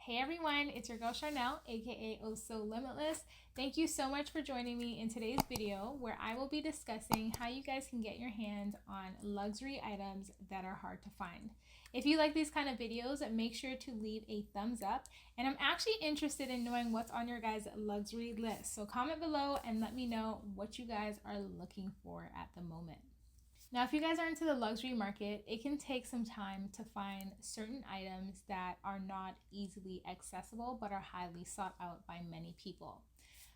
Hey everyone, it's your girl Charnel, aka Oh So Limitless. Thank you so much for joining me in today's video where I will be discussing how you guys can get your hands on luxury items that are hard to find. If you like these kind of videos, make sure to leave a thumbs up. And I'm actually interested in knowing what's on your guys' luxury list. So comment below and let me know what you guys are looking for at the moment. Now, if you guys are into the luxury market, it can take some time to find certain items that are not easily accessible but are highly sought out by many people.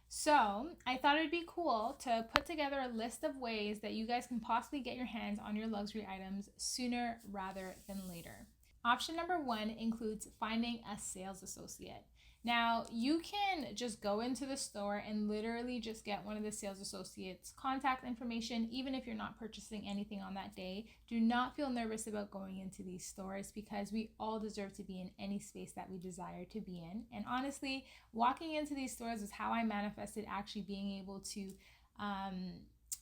So I thought it'd be cool to put together a list of ways that you guys can possibly get your hands on your luxury items sooner rather than later. Option number one includes finding a sales associate. Now, you can just go into the store and literally just get one of the sales associates' contact information, even if you're not purchasing anything on that day. Do not feel nervous about going into these stores because we all deserve to be in any space that we desire to be in. And honestly, walking into these stores is how I manifested actually being able to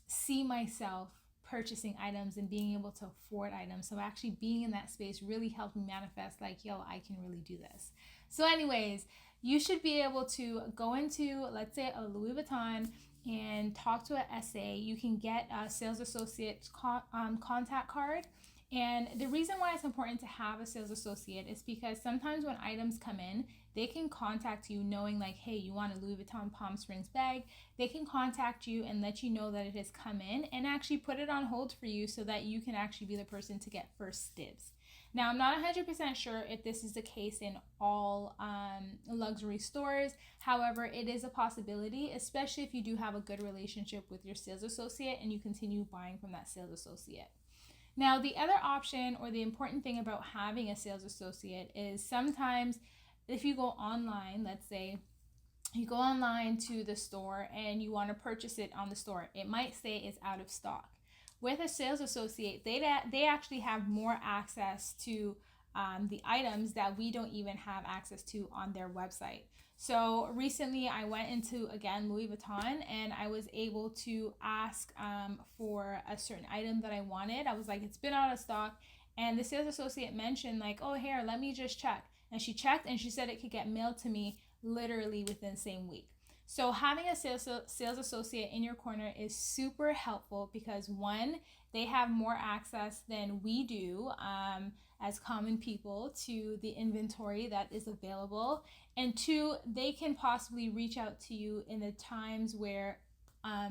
see myself purchasing items and being able to afford items. So actually being in that space really helped me manifest like, yo, I can really do this. So anyways, you should be able to go into, let's say, a Louis Vuitton and talk to an SA. You can get a sales associate contact card. And the reason why it's important to have a sales associate is because sometimes when items come in, they can contact you knowing like, hey, you want a Louis Vuitton Palm Springs bag. They can contact you and let you know that it has come in and actually put it on hold for you so that you can actually be the person to get first dibs. Now, I'm not 100% sure if this is the case in all luxury stores. However, it is a possibility, especially if you do have a good relationship with your sales associate and you continue buying from that sales associate. Now, the other option or the important thing about having a sales associate is sometimes if you go online, let's say you go online to the store and you want to purchase it on the store, it might say it's out of stock. With a sales associate, they actually have more access to the items that we don't even have access to on their website. So recently I went into, again, Louis Vuitton and I was able to ask for a certain item that I wanted. I was like, it's been out of stock. And the sales associate mentioned like, oh, here, let me just check. And she checked and she said it could get mailed to me literally within the same week. So having a sales associate in your corner is super helpful because one, they have more access than we do as common people to the inventory that is available. And two, they can possibly reach out to you in the times where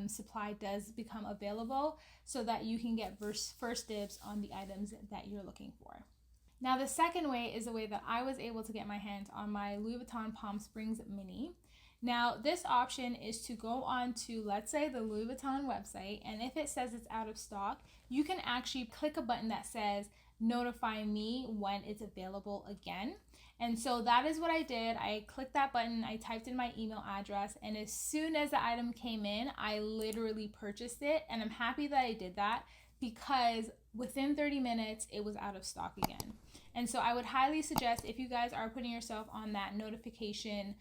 supply does become available so that you can get first dibs on the items that you're looking for. Now, the second way is the way that I was able to get my hands on my Louis Vuitton Palm Springs Mini. Now, this option is to go on to, let's say, the Louis Vuitton website, and if it says it's out of stock, you can actually click a button that says notify me when it's available again. And so that is what I did. I clicked that button, I typed in my email address, and as soon as the item came in, I literally purchased it. And I'm happy that I did that because within 30 minutes, it was out of stock again. And so I would highly suggest if you guys are putting yourself on that notification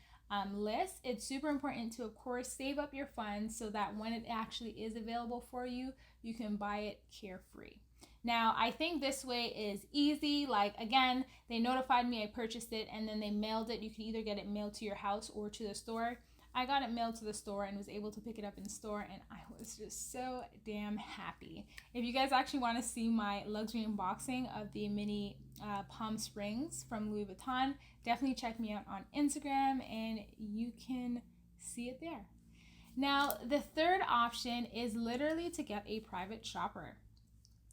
list, it's super important to, of course, save up your funds so that when it actually is available for you, you can buy it carefree. Now, I think this way is easy. Like, again, they notified me, I purchased it, and then they mailed it. You can either get it mailed to your house or to the store. I got it mailed to the store and was able to pick it up in store, and I was just so damn happy. If you guys actually want to see my luxury unboxing of the mini Palm Springs from Louis Vuitton, definitely check me out on Instagram and you can see it there. Now, the third option is literally to get a private shopper.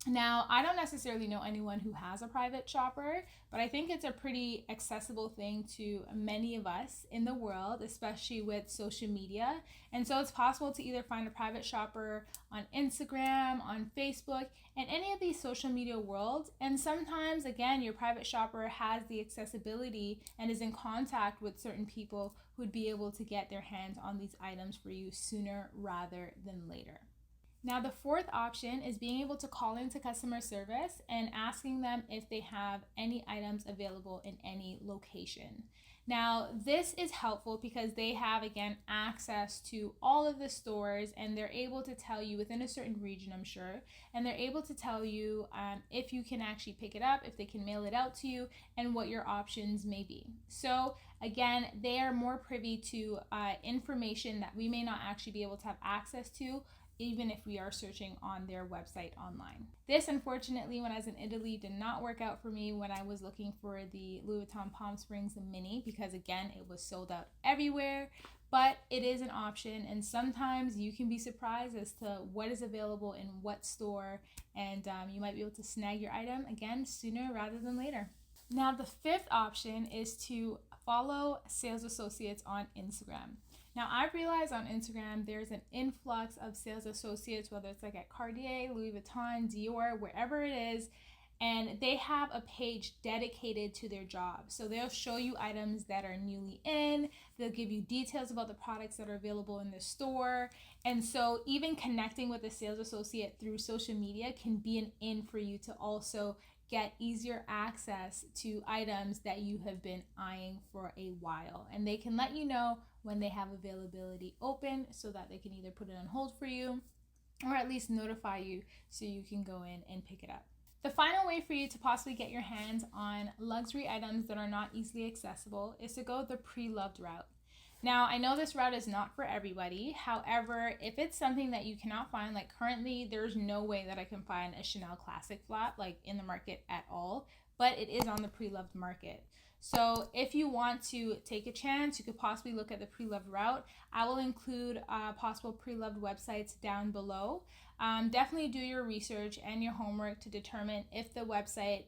Now, I don't necessarily know anyone who has a private shopper, but I think it's a pretty accessible thing to many of us in the world, especially with social media. And so it's possible to either find a private shopper on Instagram, on Facebook, and any of these social media worlds. And sometimes, again, your private shopper has the accessibility and is in contact with certain people who'd be able to get their hands on these items for you sooner rather than later. Now, the fourth option is being able to call into customer service and asking them if they have any items available in any location. Now, this is helpful because they have, again, access to all of the stores and they're able to tell you within a certain region, I'm sure, and they're able to tell you if you can actually pick it up, if they can mail it out to you, and what your options may be. So Again, they are more privy to information that we may not actually be able to have access to, even if we are searching on their website online. This, unfortunately, when I was in Italy, did not work out for me when I was looking for the Louis Vuitton Palm Springs mini, because again, it was sold out everywhere. But it is an option, and sometimes you can be surprised as to what is available in what store, and you might be able to snag your item again sooner rather than later. Now, the fifth option is to follow sales associates on Instagram. Now, I've realized on Instagram there's an influx of sales associates, whether it's like at Cartier, Louis Vuitton, Dior, wherever it is, and they have a page dedicated to their job. So they'll show you items that are newly in, they'll give you details about the products that are available in the store. And so even connecting with a sales associate through social media can be an in for you to also get easier access to items that you have been eyeing for a while. And they can let you know when they have availability open so that they can either put it on hold for you or at least notify you so you can go in and pick it up. The final way for you to possibly get your hands on luxury items that are not easily accessible is to go the pre-loved route. Now, I know this route is not for everybody. However, if it's something that you cannot find, like currently there's no way that I can find a Chanel Classic flat like in the market at all, but it is on the Preloved Market. So if you want to take a chance, you could possibly look at the pre-loved route. I will include possible pre-loved websites down below. Definitely do your research and your homework to determine if the website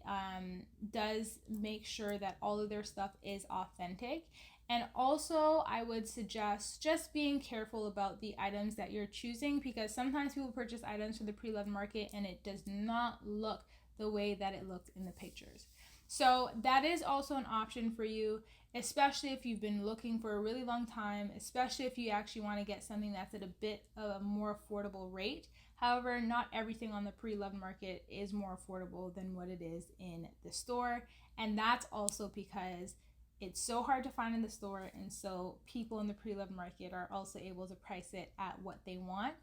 does make sure that all of their stuff is authentic. And also, I would suggest just being careful about the items that you're choosing, because sometimes people purchase items from the Preloved Market and it does not look the way that it looked in the pictures. So that is also an option for you, especially if you've been looking for a really long time, especially if you actually want to get something that's at a bit of a more affordable rate. However, not everything on the Preloved Market is more affordable than what it is in the store. And that's also because it's so hard to find in the store, and so people in the Preloved Market are also able to price it at what they want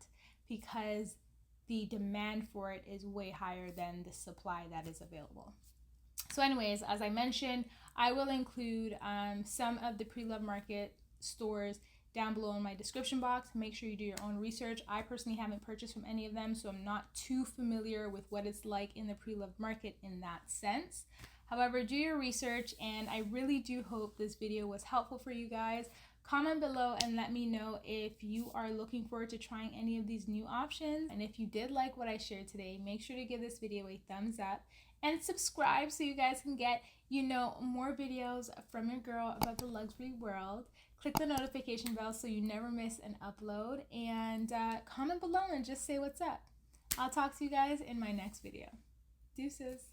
because the demand for it is way higher than the supply that is available. So anyways, as I mentioned, I will include some of the Preloved Market stores down below in my description box. Make sure you do your own research. I personally haven't purchased from any of them, so I'm not too familiar with what it's like in the Preloved Market in that sense. However, do your research, and I really do hope this video was helpful for you guys. Comment below and let me know if you are looking forward to trying any of these new options. And if you did like what I shared today, make sure to give this video a thumbs up and subscribe so you guys can get, more videos from your girl about the luxury world. Click the notification bell so you never miss an upload, and comment below and just say what's up. I'll talk to you guys in my next video. Deuces.